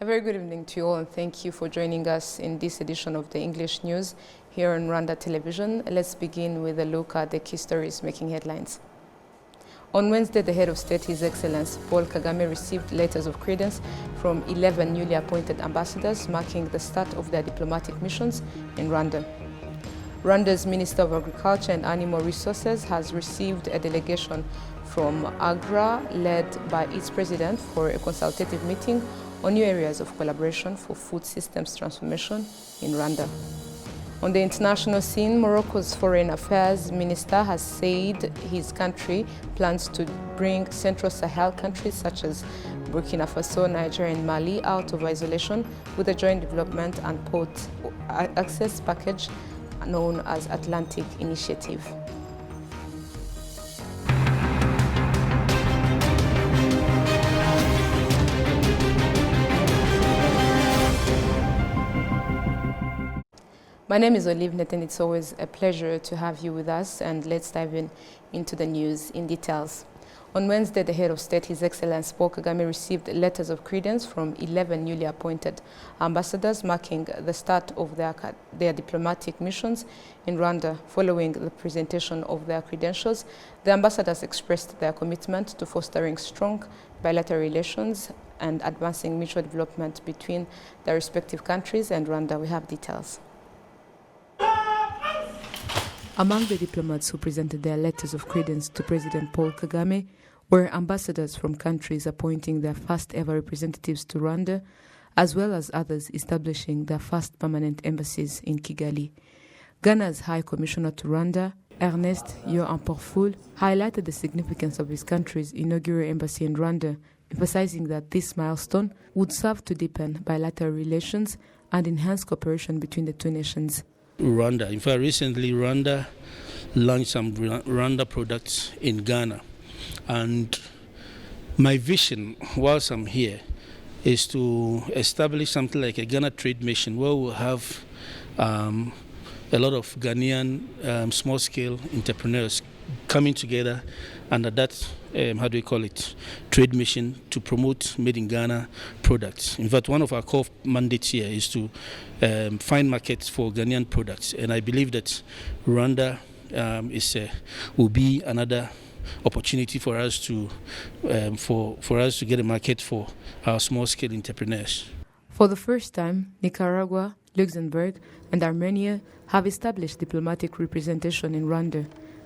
A very good evening to you all, and thank you for joining us in this edition of the English News here on Rwanda Television. Let's begin with a look at the key stories making headlines. On Wednesday, the head of state, His Excellency Paul Kagame, received letters of credence from 11 newly appointed ambassadors, marking the start of their diplomatic missions in Rwanda. Rwanda's Minister of Agriculture and Animal Resources has received a delegation from Agra, led by its president, for a consultative meeting on new areas of collaboration for food systems transformation in Rwanda. On the international scene, Morocco's Foreign Affairs Minister has said his country plans to bring Central Sahel countries such as Burkina Faso, Niger and Mali out of isolation with a joint development and port access package known as Atlantic Initiative. My name is Olive Net, and it's always a pleasure to have you with us, and let's dive into the news in details. On Wednesday, the head of state, His Excellency Paul Kagame, received letters of credence from 11 newly appointed ambassadors, marking the start of their diplomatic missions in Rwanda. Following the presentation of their credentials, the ambassadors expressed their commitment to fostering strong bilateral relations and advancing mutual development between their respective countries and Rwanda. We have details. Among the diplomats who presented their letters of credence to President Paul Kagame were ambassadors from countries appointing their first ever representatives to Rwanda, as well as others establishing their first permanent embassies in Kigali. Ghana's High Commissioner to Rwanda, Ernest Yo-Amporful, highlighted the significance of his country's inaugural embassy in Rwanda, emphasizing that this milestone would serve to deepen bilateral relations and enhance cooperation between the two nations. Rwanda. In fact, recently Rwanda launched some Rwanda products in Ghana. And my vision, whilst I'm here, is to establish something like a Ghana trade mission where we'll have a lot of Ghanaian small-scale entrepreneurs coming together under that, trade mission to promote made in Ghana products. In fact, one of our core mandates here is to find markets for Ghanaian products, and I believe that Rwanda will be another opportunity for us to get a market for our small-scale entrepreneurs. For the first time, Nicaragua, Luxembourg, and Armenia have established diplomatic representation in Rwanda.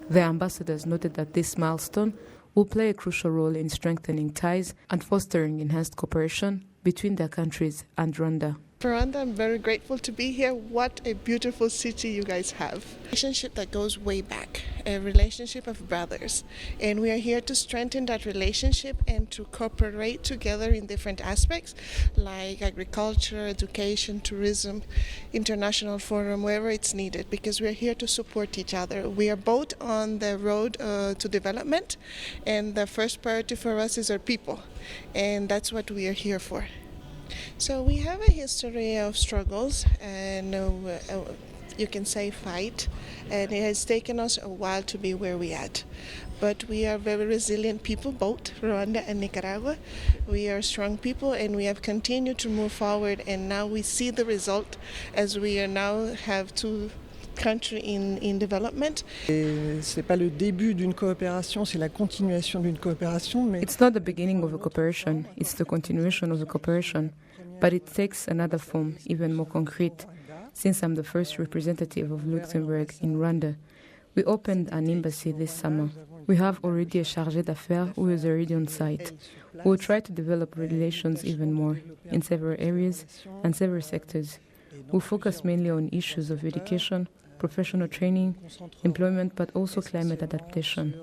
The ambassadors noted that this milestone will play a crucial role in strengthening ties and fostering enhanced cooperation between their countries and Rwanda. For Rwanda, I'm very grateful to be here. What a beautiful city you guys have. A relationship that goes way back, a relationship of brothers. And we are here to strengthen that relationship and to cooperate together in different aspects like agriculture, education, tourism, international forum, wherever it's needed, because we are here to support each other. We are both on the road to development, and the first priority for us is our people. And that's what we are here for. So we have a history of struggles and you can say fight, and it has taken us a while to be where we are at. But we are very resilient people, both Rwanda and Nicaragua. We are strong people, and we have continued to move forward, and now we see the result as we are now have two country in development. C'est pas le début d'une coopération, c'est la continuation d'une coopération. Mais it's not the beginning of a cooperation, it's the continuation of a cooperation, but it takes another form, even more concrete. Since I'm the first representative of Luxembourg in Rwanda, we opened an embassy this summer. We have already a chargé d'affaires who is already on site. We will try to develop relations even more in several areas and several sectors. We'll focus mainly on issues of education, professional training, employment, but also climate adaptation,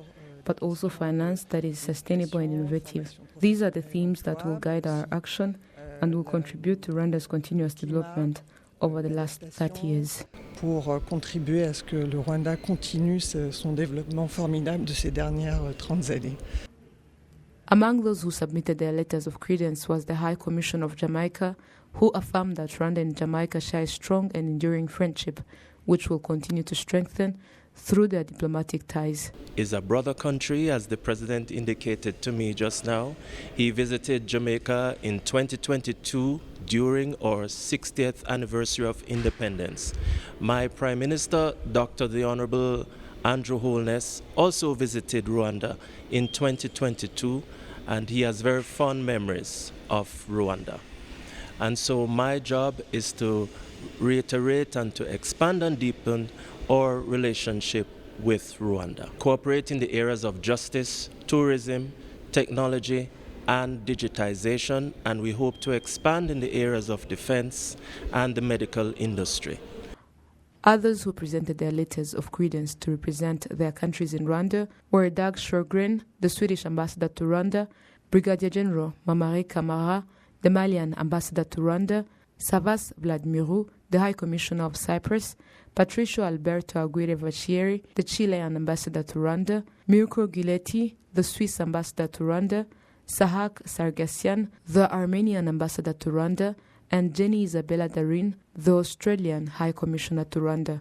but also finance that is sustainable and innovative. These are the themes that will guide our action and will contribute to Rwanda's continuous development over the last 30 years. Pour contribuer à ce que le Rwanda continue son développement formidable de ces dernières 30 années. Among those who submitted their letters of credence was the High Commission of Jamaica, who affirmed that Rwanda and Jamaica share a strong and enduring friendship, which will continue to strengthen through their diplomatic ties. Is a brother country, as the president indicated to me just now. He visited Jamaica in 2022 during our 60th anniversary of independence. My Prime Minister, Dr. the Honorable Andrew Holness, also visited Rwanda in 2022, and he has very fond memories of Rwanda. And so my job is to reiterate and to expand and deepen our relationship with Rwanda. Cooperate in the areas of justice, tourism, technology, and digitization, and we hope to expand in the areas of defense and the medical industry. Others who presented their letters of credence to represent their countries in Rwanda were Dag Sjögren, the Swedish ambassador to Rwanda, Brigadier General Mamare Kamara, the Malian ambassador to Rwanda, Savas Vladimiru, the High Commissioner of Cyprus, Patricio Alberto Aguirre Vachieri, the Chilean ambassador to Rwanda, Mirko Giletti, the Swiss ambassador to Rwanda, Sahak Sargassian, the Armenian ambassador to Rwanda, and Jenny Isabella Darin, the Australian High Commissioner to Rwanda.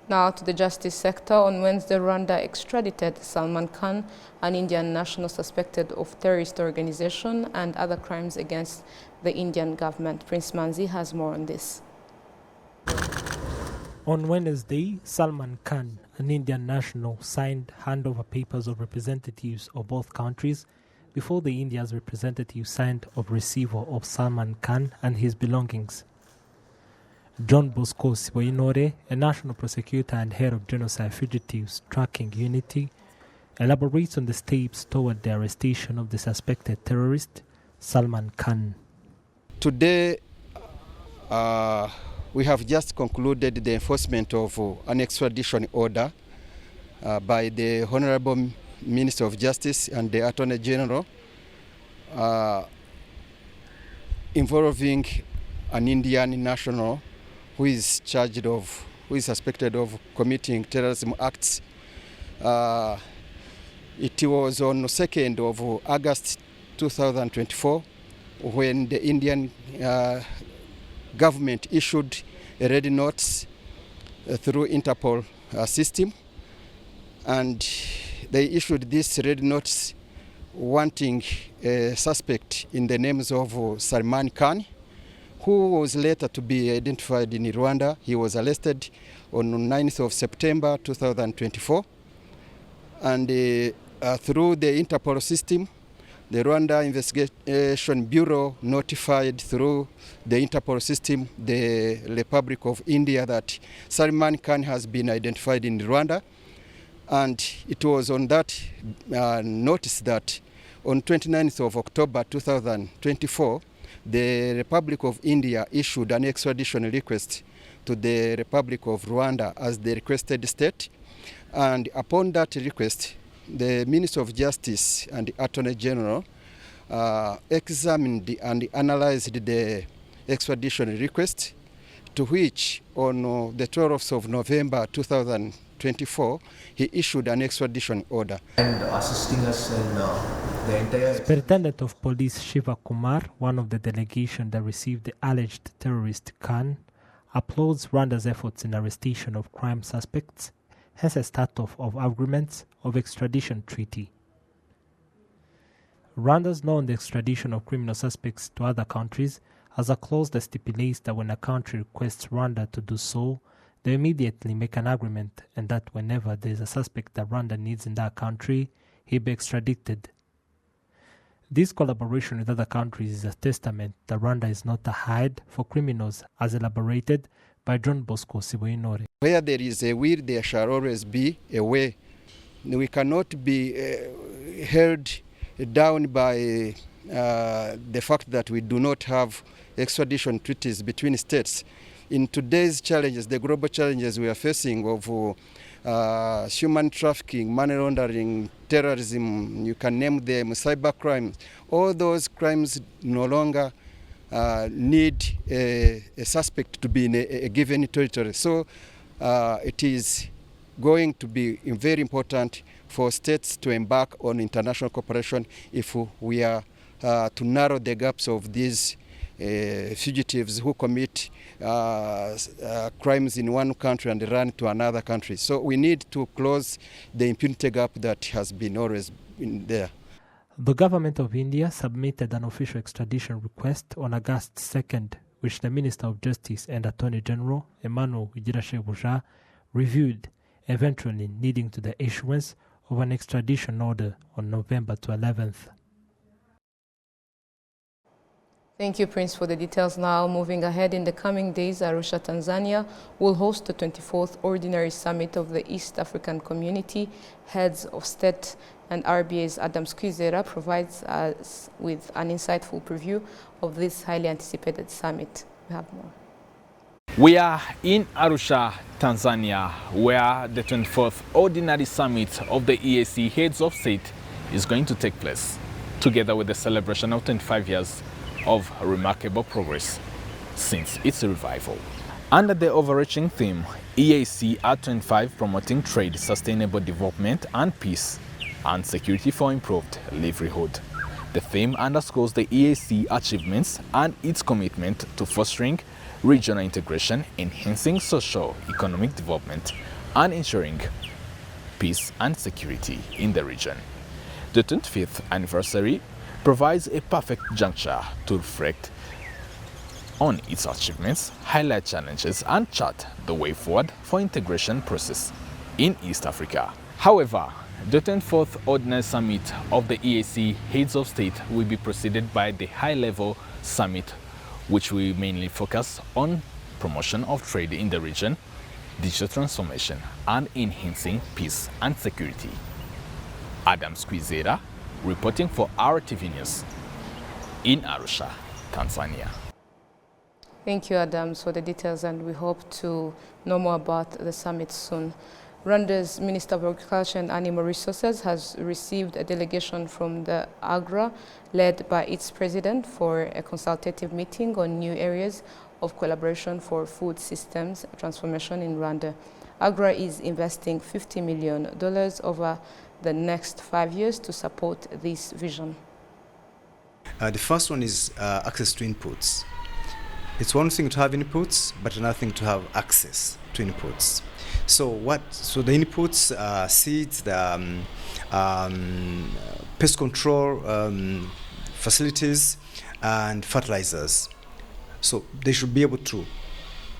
Now to the justice sector. On Wednesday, Rwanda extradited Salman Khan, an Indian national suspected of terrorist organization and other crimes against the Indian government. Prince Manzi has more on this. On Wednesday, Salman Khan, an Indian national, signed handover papers of representatives of both countries before the India's representative signed of receiver of Salman Khan and his belongings. John Bosco Siboyinore, a national prosecutor and head of Genocide Fugitives Tracking Unity, elaborates on the steps toward the arrestation of the suspected terrorist, Salman Khan. Today, we have just concluded the enforcement of an extradition order by the Honorable Minister of Justice and the Attorney General involving an Indian national who is suspected of committing terrorism acts. It was on the 2nd of August 2024 when the Indian government issued a red notice through Interpol system, and they issued this red notice wanting a suspect in the names of Salman Khan, who was later to be identified in Rwanda. He was arrested on 9th of September 2024, and through the Interpol system, the Rwanda Investigation Bureau notified through the Interpol system the Republic of India that Salman Khan has been identified in Rwanda. And it was on that notice that on 29th of October 2024, the Republic of India issued an extradition request to the Republic of Rwanda as the requested state. And upon that request, the Minister of Justice and the Attorney General examined and analyzed the extradition request, to which on the 12th of November 2024, he issued an extradition order. And assisting us in the entire... Superintendent of Police Shiva Kumar, one of the delegation that received the alleged terrorist Khan, applauds Rwanda's efforts in arrestation of crime suspects, hence a start-off of agreements of extradition treaty. Rwanda's law on the extradition of criminal suspects to other countries has a clause that stipulates that when a country requests Rwanda to do so, they immediately make an agreement, and that whenever there is a suspect that Rwanda needs in that country, he be extradited. This collaboration with other countries is a testament that Rwanda is not a hide for criminals, as elaborated by John Bosco Siboyinore. Where there is a will, there shall always be a way. We cannot be held down by the fact that we do not have extradition treaties between states. In today's challenges, the global challenges we are facing of human trafficking, money laundering, terrorism, you can name them, cyber crimes, all those crimes no longer need a suspect to be in a given territory. So it is going to be very important for states to embark on international cooperation if we are to narrow the gaps of these fugitives who commit crimes in one country and run to another country. So we need to close the impunity gap that has been always been there. The government of India submitted an official extradition request on August 2nd, which the Minister of Justice and Attorney General, Emmanuel Ugirashebuja, reviewed, eventually leading to the issuance of an extradition order on November 11th. Thank you, Prince, for the details. Now, moving ahead, in the coming days, Arusha, Tanzania will host the 24th Ordinary Summit of the East African Community. Heads of State and RBA's Adam Squizera provides us with an insightful preview of this highly anticipated summit. We have more. We are in Arusha, Tanzania, where the 24th Ordinary Summit of the EAC Heads of State is going to take place, together with the celebration of 25 years of remarkable progress since its revival. Under the overarching theme, EAC at 25 promoting trade, sustainable development and peace and security for improved livelihood. The theme underscores the EAC achievements and its commitment to fostering regional integration, enhancing socio-economic development and ensuring peace and security in the region. The 25th anniversary provides a perfect juncture to reflect on its achievements, highlight challenges, and chart the way forward for integration process in East Africa. However, the 24th Ordinary Summit of the EAC Heads of State will be preceded by the high-level summit, which will mainly focus on promotion of trade in the region, digital transformation, and enhancing peace and security. Adam Squizera, reporting for RTV News in Arusha, Tanzania. Thank you, Adams, for the details, and we hope to know more about the summit soon. Rwanda's Minister of Agriculture and Animal Resources has received a delegation from the AGRA, led by its president, for a consultative meeting on new areas of collaboration for food systems transformation in Rwanda. AGRA is investing $50 million over the next 5 years to support this vision. The first one is access to inputs. It's one thing to have inputs, but another thing to have access to inputs. So the inputs, seeds, the pest control facilities, and fertilizers. So they should be able to,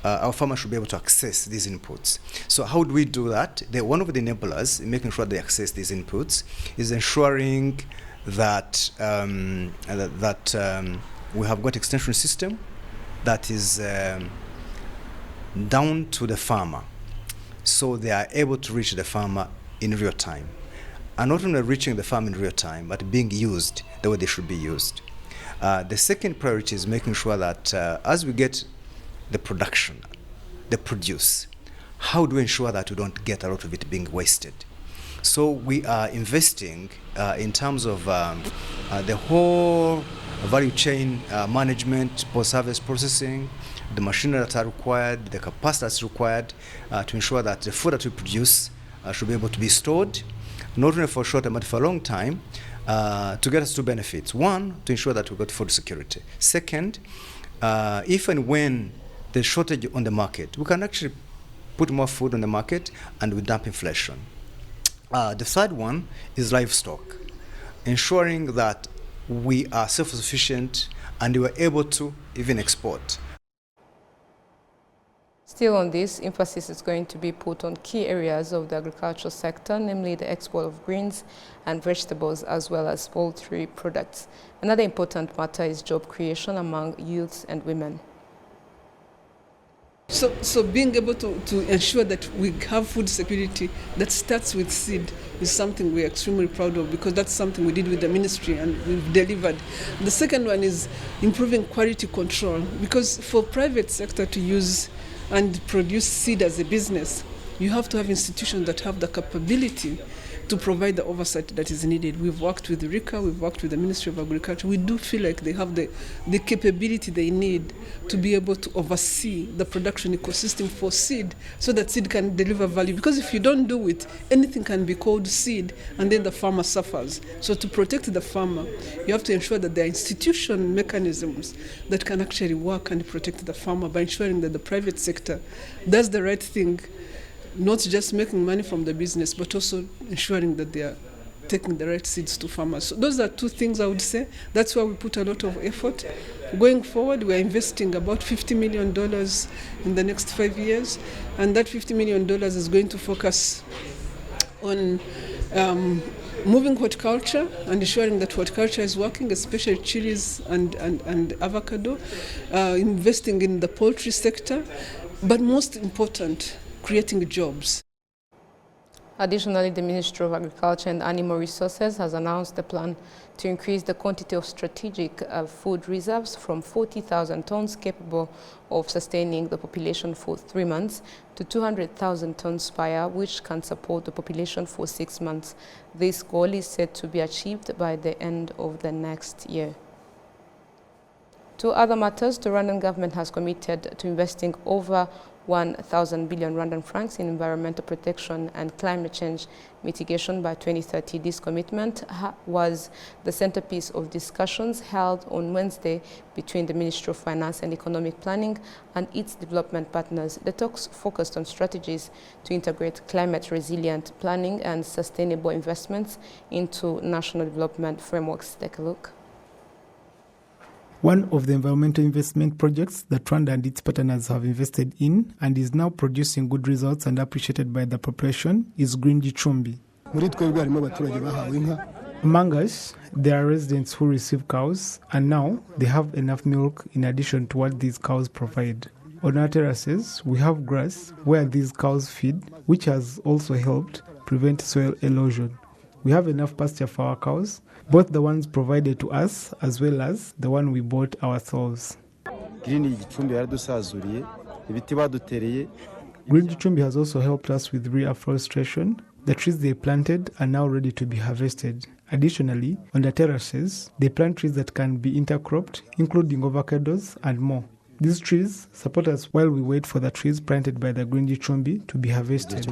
our farmers should be able to access these inputs. So how do we do that? One of the enablers in making sure they access these inputs is ensuring that we have got extension system that is down to the farmer, so they are able to reach the farmer in real time. And not only reaching the farm in real time, but being used the way they should be used. The second priority is making sure that as we get the production, the produce, how do we ensure that we don't get a lot of it being wasted? So we are investing in terms of the whole value chain management, post-harvest processing, the machinery that are required, the capacity that's required to ensure that the food that we produce should be able to be stored, not only for a short time, but for a long time, to get us two benefits. One, to ensure that we've got food security. Second, if and when there's shortage on the market, we can actually put more food on the market and we dump inflation. The third one is livestock, ensuring that we are self-sufficient and we are able to even export. Still on this, emphasis is going to be put on key areas of the agricultural sector, namely the export of greens and vegetables, as well as poultry products. Another important matter is job creation among youths and women. So being able to ensure that we have food security that starts with seed is something we're extremely proud of, because that's something we did with the ministry and we've delivered. The second one is improving quality control, because for private sector to use and produce seed as a business, you have to have institutions that have the capability to provide the oversight that is needed. We've worked with RICA, we've worked with the Ministry of Agriculture. We do feel like they have the capability they need to be able to oversee the production ecosystem for seed so that seed can deliver value. Because if you don't do it, anything can be called seed and then the farmer suffers. So to protect the farmer, you have to ensure that there are institutional mechanisms that can actually work and protect the farmer by ensuring that the private sector does the right thing, not just making money from the business, but also ensuring that they are taking the right seeds to farmers. So those are two things I would say. That's why we put a lot of effort. Going forward, we are investing about $50 million in the next 5 years, and that $50 million is going to focus on moving horticulture and ensuring that horticulture is working, especially chilies and avocado, investing in the poultry sector, but most important, creating jobs. Additionally, the Ministry of Agriculture and Animal Resources has announced the plan to increase the quantity of strategic food reserves from 40,000 tons capable of sustaining the population for 3 months to 200,000 tons per year, which can support the population for 6 months. This goal is set to be achieved by the end of the next year. To other matters, the Rwandan government has committed to investing over 1,000 billion Rwandan francs in environmental protection and climate change mitigation by 2030. This commitment was the centerpiece of discussions held on Wednesday between the Ministry of Finance and Economic Planning and its development partners. The talks focused on strategies to integrate climate-resilient planning and sustainable investments into national development frameworks. Take a look. One of the environmental investment projects that Rwanda and its partners have invested in and is now producing good results and appreciated by the population is Green Gicumbi. Among us, there are residents who receive cows, and now they have enough milk in addition to what these cows provide. On our terraces, we have grass where these cows feed, which has also helped prevent soil erosion. We have enough pasture for our cows, both the ones provided to us as well as the one we bought ourselves. Green Gicumbi has also helped us with reforestation. The trees they planted are now ready to be harvested. Additionally, on the terraces, they plant trees that can be intercropped, including avocados and more. These trees support us while we wait for the trees planted by the Green Gicumbi to be harvested.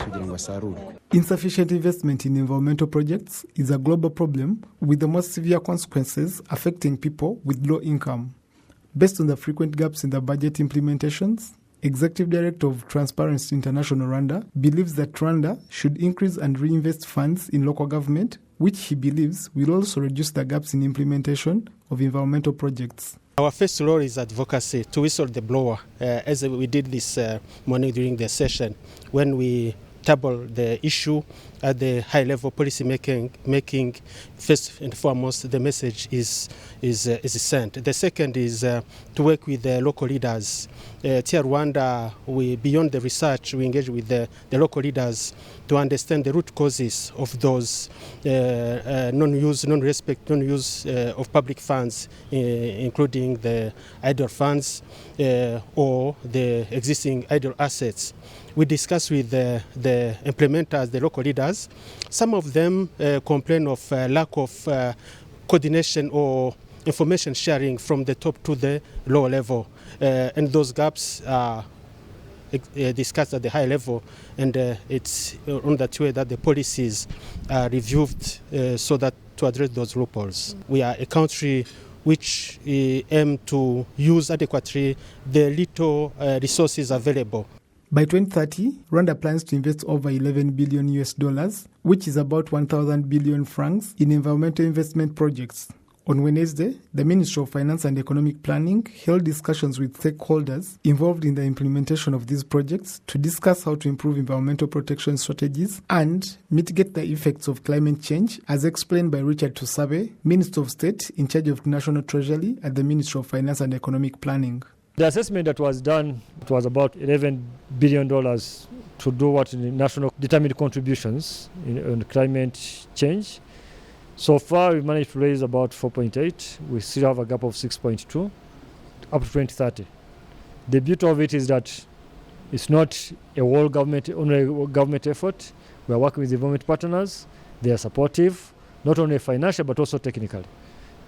Insufficient investment in environmental projects is a global problem with the most severe consequences affecting people with low income. Based on the frequent gaps in the budget implementations, Executive Director of Transparency International Rwanda believes that Rwanda should increase and reinvest funds in local government, which he believes will also reduce the gaps in implementation of environmental projects. Our first role is advocacy, to whistle the blower, as we did this morning during the session when we tabled the issue at the high-level policy making. First and foremost, the message is sent. The second is to work with the local leaders. Here Rwanda, beyond the research, we engage with the local leaders to understand the root causes of those non-use of public funds, including the idle funds or the existing idle assets. We discuss with the implementers, the local leaders. Some of them complain of lack of coordination or information sharing from the top to the lower level. And those gaps are discussed at the high level, and it's on that way that the policies are reviewed so that to address those loopholes. We are a country which aim to use adequately the little resources available. By 2030, Rwanda plans to invest over $11 billion, which is about 1,000 billion francs, in environmental investment projects. On Wednesday, the Ministry of Finance and Economic Planning held discussions with stakeholders involved in the implementation of these projects to discuss how to improve environmental protection strategies and mitigate the effects of climate change, as explained by Richard Tusabe, Minister of State in charge of National Treasury at the Ministry of Finance and Economic Planning. The assessment that was done, it was about $11 billion to do what the national determined contributions on climate change. So far, we managed to raise about 4.8. We still have a gap of 6.2 up to 2030. The beauty of it is that it's not a whole government, only a government effort. We are working with development partners, They are supportive, not only financially but also technically.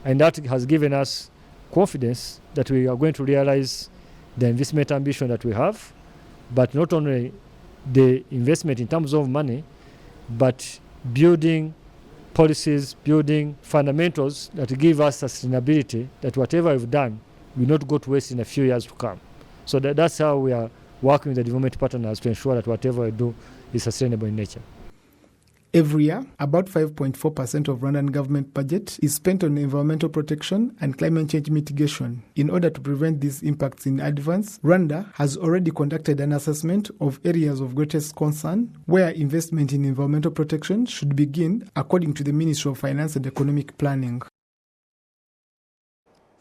And that has given us confidence that we are going to realize the investment ambition that we have, but not only the investment in terms of money, but building policies, building fundamentals that give us sustainability, that whatever we've done will not go to waste in a few years to come. So that's how we are working with the development partners to ensure that whatever we do is sustainable in nature. Every year, about 5.4% of Rwandan government budget is spent on environmental protection and climate change mitigation. In order to prevent these impacts in advance, Rwanda has already conducted an assessment of areas of greatest concern where investment in environmental protection should begin, according to the Ministry of Finance and Economic Planning.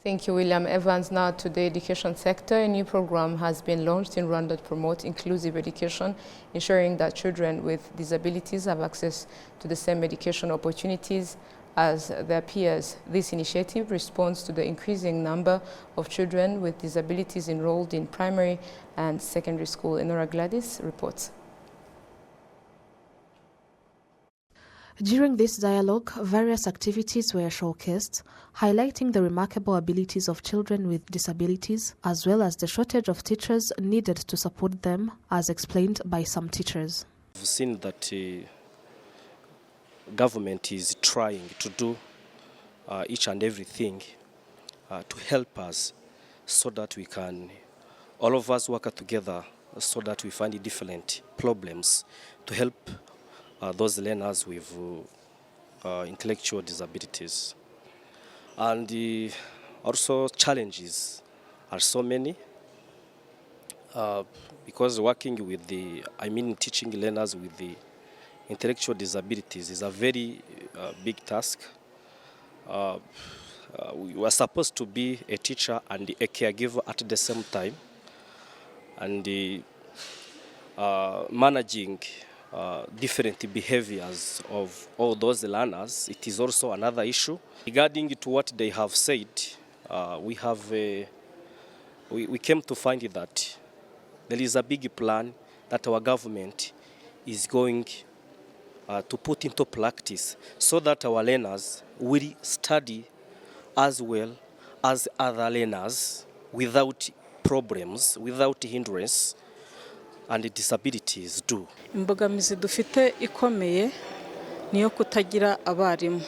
Thank you, William Evans. Now to the education sector. A new program has been launched in Rwanda to promote inclusive education, ensuring that children with disabilities have access to the same education opportunities as their peers. This initiative responds to the increasing number of children with disabilities enrolled in primary and secondary school. Enora Gladys reports. During this dialogue, various activities were showcased, highlighting the remarkable abilities of children with disabilities, as well as the shortage of teachers needed to support them, as explained by some teachers. We've seen that government is trying to do each and everything to help us so that we can, all of us work together so that we find different problems to help those learners with intellectual disabilities. And also challenges are so many because working with teaching learners with the intellectual disabilities is a very big task. We were supposed to be a teacher and a caregiver at the same time, and managing different behaviors of all those learners, it is also another issue. Regarding to what they have said, we came to find that there is a big plan that our government is going to put into practice so that our learners will study as well as other learners without problems, without hindrance, and disabilities do. Imbogamizi dufite ikomeye niyo kutagira abarimu.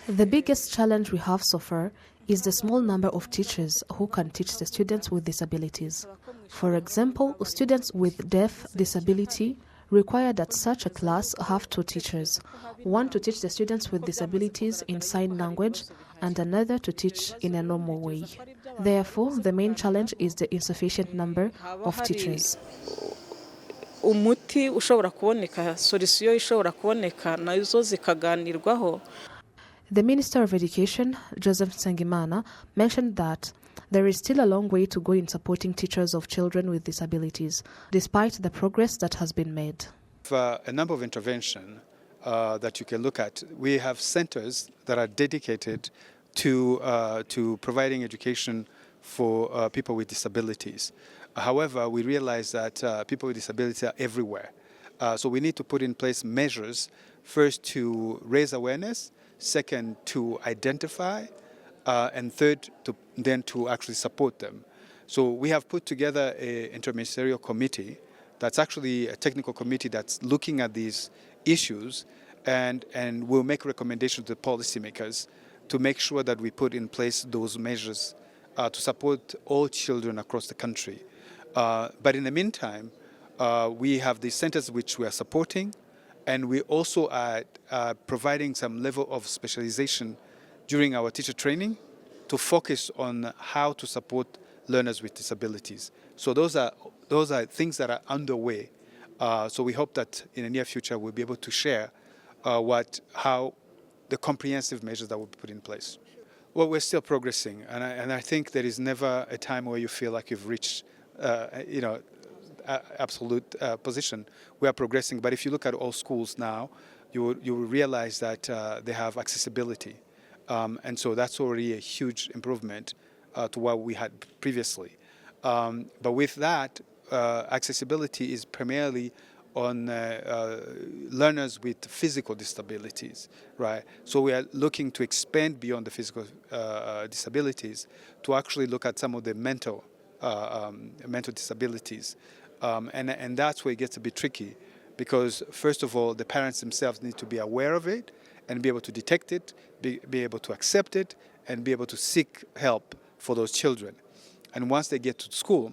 The biggest challenge we have so far is the small number of teachers who can teach the students with disabilities. For example, students with deaf disability require that such a class have 2 teachers, one to teach the students with disabilities in sign language and another to teach in a normal way. Therefore, the main challenge is the insufficient number of teachers. Umuti ushobora kuboneka, solution ishobora kuboneka nazo zikaganirwaho. The Minister of Education, Joseph Nsengimana, mentioned that there is still a long way to go in supporting teachers of children with disabilities, despite the progress that has been made. A number of interventions that you can look at. We have centers that are dedicated to providing education for people with disabilities. However, we realize that people with disabilities are everywhere. So we need to put in place measures, first to raise awareness, second to identify, and third then to actually support them. So we have put together an interministerial committee that's actually a technical committee that's looking at these issues and will make recommendations to the policymakers to make sure that we put in place those measures to support all children across the country. But in the meantime, we have the centers which we are supporting, and we also are providing some level of specialization during our teacher training to focus on how to support learners with disabilities. So those are things that are underway. So we hope that in the near future we'll be able to share how the comprehensive measures that will be put in place. Well, we're still progressing, and I think there is never a time where you feel like you've reached, absolute position. We are progressing, but if you look at all schools now, you will realize that they have accessibility, and so that's already a huge improvement to what we had previously. But with that, accessibility is primarily on learners with physical disabilities, right? So we are looking to expand beyond the physical disabilities to actually look at some of the mental disabilities. And that's where it gets a bit tricky, because first of all, the parents themselves need to be aware of it and be able to detect it, be able to accept it, and be able to seek help for those children. And once they get to school,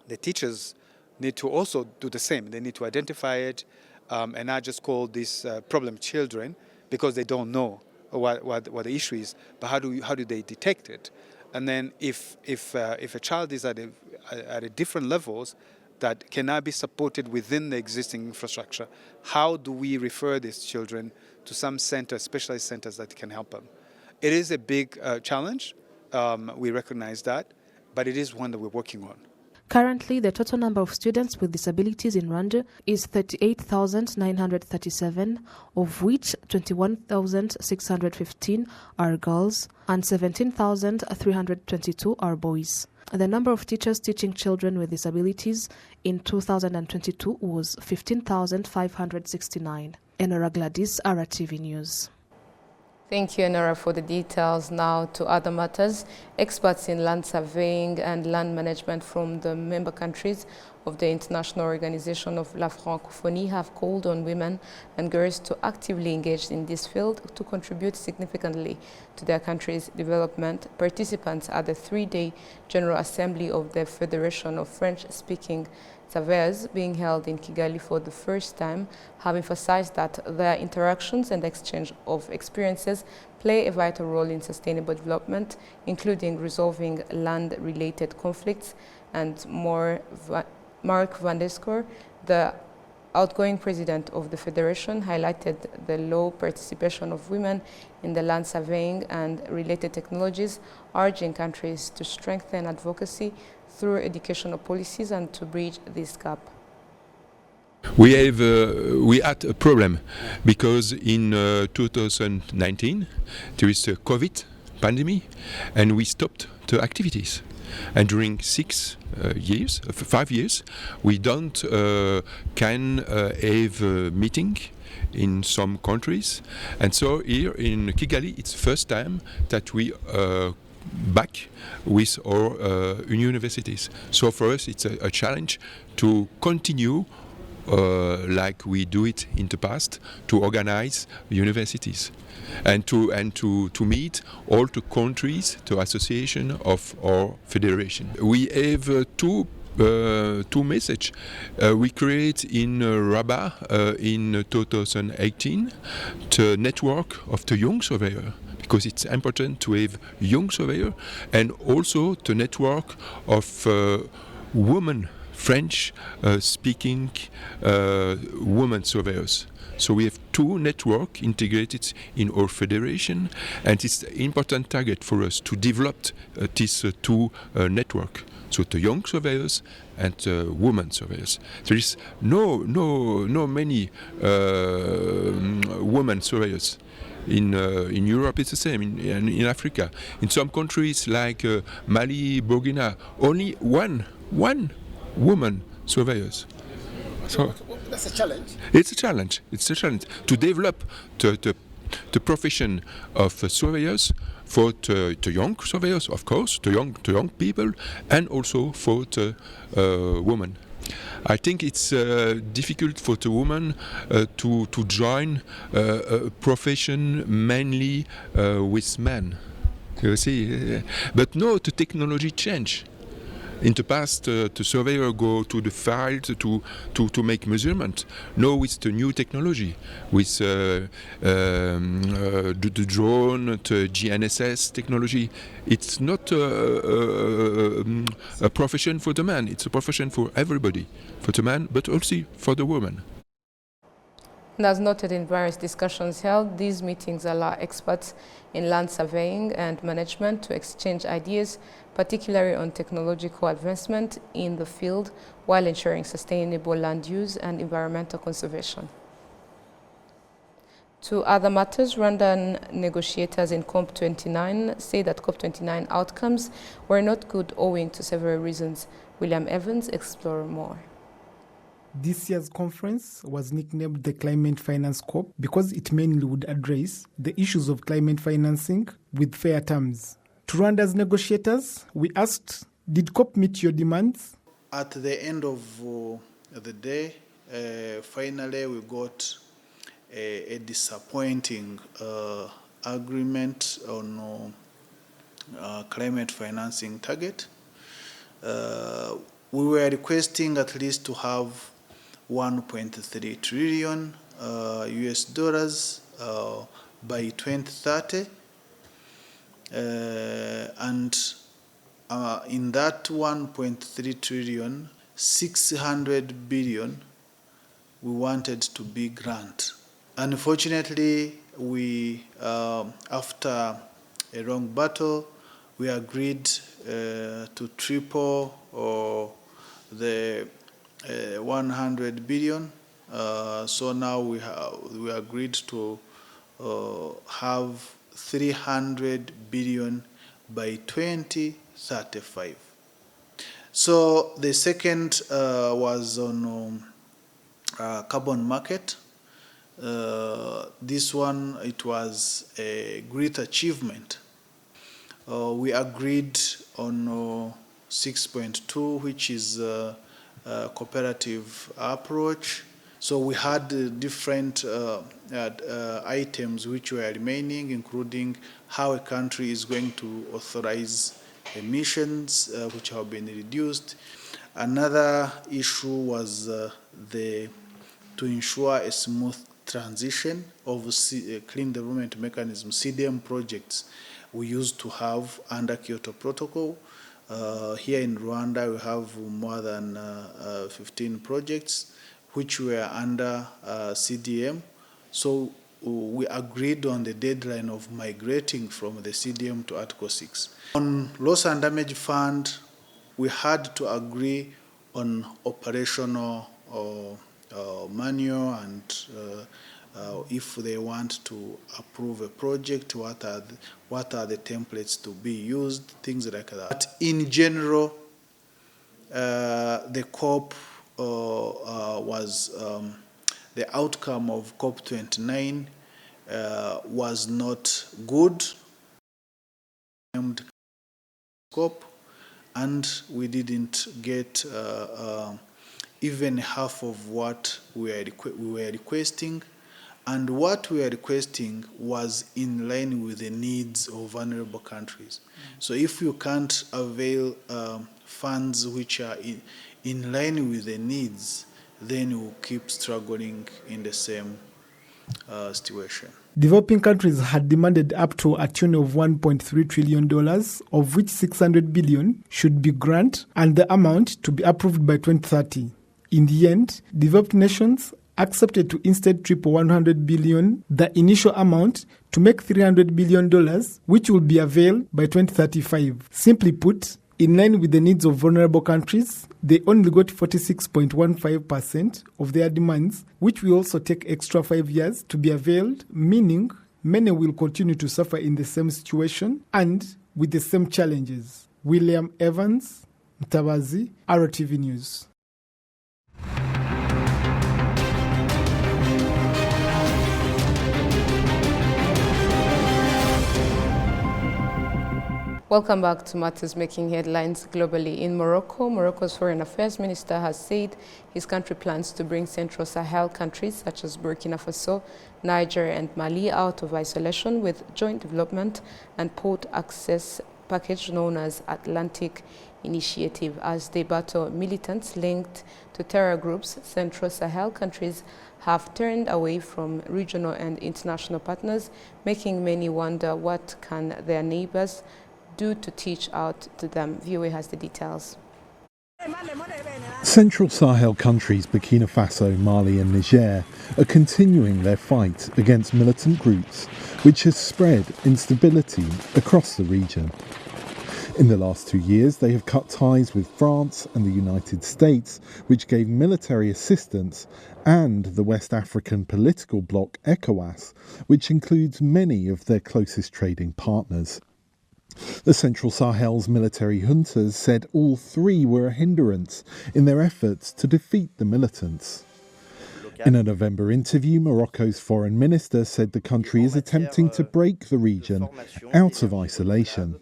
the teachers need to also do the same. They need to identify it and not just call these problem children because they don't know what the issue is, but how do they detect it? And then if a child is at a different levels that cannot be supported within the existing infrastructure, how do we refer these children to some centers, specialized centers that can help them? It is a big challenge. We recognize that, but it is one that we're working on. Currently, the total number of students with disabilities in Rwanda is 38,937, of which 21,615 are girls and 17,322 are boys. The number of teachers teaching children with disabilities in 2022 was 15,569. Enora Gladys, RwandaTV News. Thank you, Enora, for the details. Now to other matters. Experts in land surveying and land management from the member countries of the International Organization of La Francophonie have called on women and girls to actively engage in this field to contribute significantly to their country's development. Participants at the 3-day General Assembly of the Federation of French-Speaking Surveyors, being held in Kigali for the first time, have emphasized that their interactions and exchange of experiences play a vital role in sustainable development, including resolving land-related conflicts. And Mark van der Score, the outgoing president of the Federation, highlighted the low participation of women in the land surveying and related technologies, urging countries to strengthen advocacy through educational policies and to bridge this gap. We had a problem because in 2019 there is a COVID pandemic and we stopped the activities. And during 5 years, we don't can have a meeting in some countries. And so here in Kigali, it's the first time that we back with our universities. So for us, it's a challenge to continue like we do it in the past, to organize universities and to meet all the countries, the association of our federation. We have two messages. We create in Rabat in 2018 the network of the young surveyor, because it's important to have young surveyor, and also the network of women French speaking women surveyors. So we have two networks integrated in our federation, and it's an important target for us to develop these two networks. So the young surveyors and women surveyors. There is no many women surveyors. In Europe it's the same, in Africa. In some countries like Mali, Burkina, only one woman surveyors. So that's a challenge. It's a challenge. It's a challenge to develop the profession of surveyors for the young surveyors, of course, the young people, and also for the women. I think it's difficult for the woman to join a profession mainly with men. You see, but no, the technology change. In the past, the surveyor go to the field to make measurement. Now with the new technology, with the drone, the GNSS technology, it's not a profession for the man. It's a profession for everybody, for the man, but also for the woman. And as noted in various discussions held, these meetings allow experts in land surveying and management to exchange ideas, particularly on technological advancement in the field, while ensuring sustainable land use and environmental conservation. To other matters, Rwandan negotiators in COP29 say that COP29 outcomes were not good owing to several reasons. William Evans explores more. This year's conference was nicknamed the Climate Finance COP because it mainly would address the issues of climate financing with fair terms. To Rwanda's negotiators, we asked, did COP meet your demands? At the end of the day, finally we got a disappointing agreement on climate financing target. We were requesting at least to have 1.3 trillion US dollars by 2030, and in that 1.3 trillion, 600 billion we wanted to be grant. Unfortunately, we after a long battle, we agreed to triple the 100 billion. So now we agreed to have 300 billion by 2035. So the second was on carbon market. This one, it was a great achievement. We agreed on 6.2, which is a cooperative approach. So we had different items which were remaining, including how a country is going to authorize emissions, which have been reduced. Another issue was to ensure a smooth transition of clean development mechanism, CDM projects we used to have under Kyoto Protocol. Here in Rwanda, we have more than 15 projects which were under CDM. So we agreed on the deadline of migrating from the CDM to Article 6. On loss and damage fund, we had to agree on operational manual and if they want to approve a project, what are the templates to be used, things like that. But in general, the COP was the outcome of COP29 was not good. COP, and we didn't get even half of what we were requesting. And what we are requesting was in line with the needs of vulnerable countries. So if you can't avail funds which are in line with the needs, then you will keep struggling in the same situation. Developing countries had demanded up to a tune of $1.3 trillion, of which 600 billion should be grant and the amount to be approved by 2030. In the end, developed nations accepted to instead triple 100 billion, the initial amount, to make $300 billion, which will be availed by 2035. Simply put, in line with the needs of vulnerable countries, they only got 46.15% of their demands, which will also take extra 5 years to be availed, meaning many will continue to suffer in the same situation and with the same challenges. William Evans, Mtabazi, RwandaTV News. Welcome back to Matters Making Headlines globally. In Morocco, Morocco's Foreign Affairs Minister has said his country plans to bring Central Sahel countries such as Burkina Faso, Niger and Mali out of isolation with joint development and port access package known as Atlantic Initiative. As they battle militants linked to terror groups, Central Sahel countries have turned away from regional and international partners, making many wonder what can their neighbors do to teach out to them. VOA has the details. Central Sahel countries Burkina Faso, Mali and Niger are continuing their fight against militant groups, which has spread instability across the region. In the last 2 years, they have cut ties with France and the United States, which gave military assistance, and the West African political bloc ECOWAS, which includes many of their closest trading partners. The Central Sahel's military juntas said all three were a hindrance in their efforts to defeat the militants. In a November interview, Morocco's foreign minister said the country is attempting to break the region out of isolation.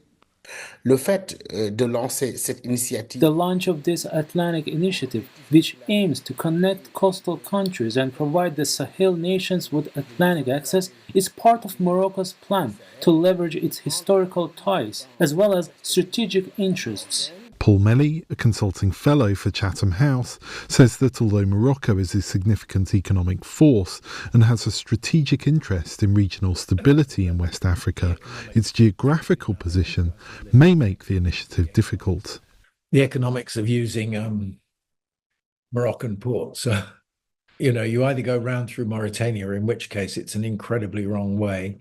The launch of this Atlantic initiative, which aims to connect coastal countries and provide the Sahel nations with Atlantic access, is part of Morocco's plan to leverage its historical ties as well as strategic interests. Paul Melly, a consulting fellow for Chatham House, says that although Morocco is a significant economic force and has a strategic interest in regional stability in West Africa, its geographical position may make the initiative difficult. The economics of using Moroccan ports, you either go round through Mauritania, in which case it's an incredibly wrong way,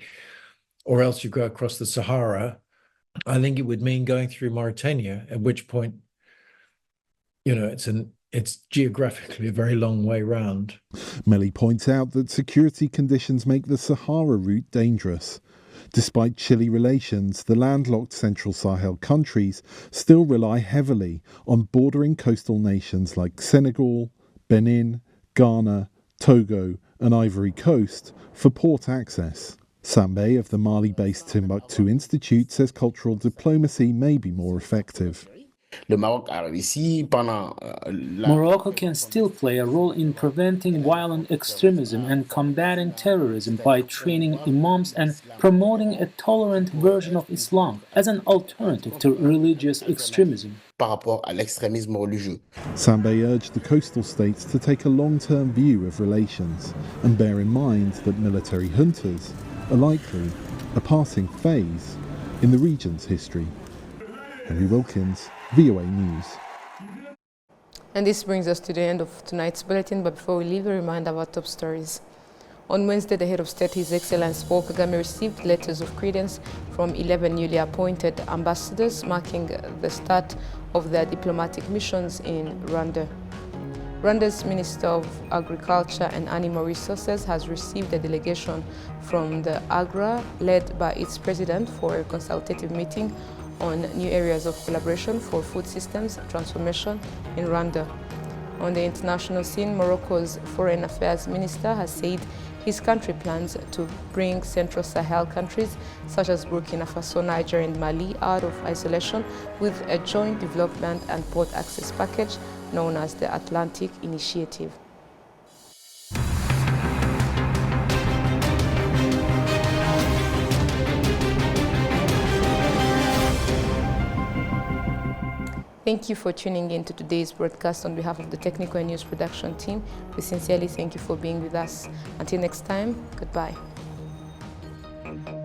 or else you go across the Sahara. I think it would mean going through Mauritania, at which point, it's geographically a very long way round. Melly points out that security conditions make the Sahara route dangerous. Despite chilly relations, the landlocked Central Sahel countries still rely heavily on bordering coastal nations like Senegal, Benin, Ghana, Togo and Ivory Coast for port access. Sambe of the Mali-based Timbuktu Institute says cultural diplomacy may be more effective. Morocco can still play a role in preventing violent extremism and combating terrorism by training imams and promoting a tolerant version of Islam as an alternative to religious extremism. Sambe urged the coastal states to take a long-term view of relations and bear in mind that military juntas are likely a passing phase in the region's history. Henry Wilkins, VOA News. And this brings us to the end of tonight's bulletin, but before we leave, a reminder of our top stories. On Wednesday, the head of state, His Excellency Paul Kagame, received letters of credence from 11 newly appointed ambassadors, marking the start of their diplomatic missions in Rwanda. Rwanda's Minister of Agriculture and Animal Resources has received a delegation from the AGRA, led by its president, for a consultative meeting on new areas of collaboration for food systems transformation in Rwanda. On the international scene, Morocco's Foreign Affairs Minister has said his country plans to bring Central Sahel countries such as Burkina Faso, Niger and Mali out of isolation with a joint development and port access package known as the Atlantic Initiative. Thank you for tuning in to today's broadcast. On behalf of the technical and news production team, we sincerely thank you for being with us. Until next time, goodbye.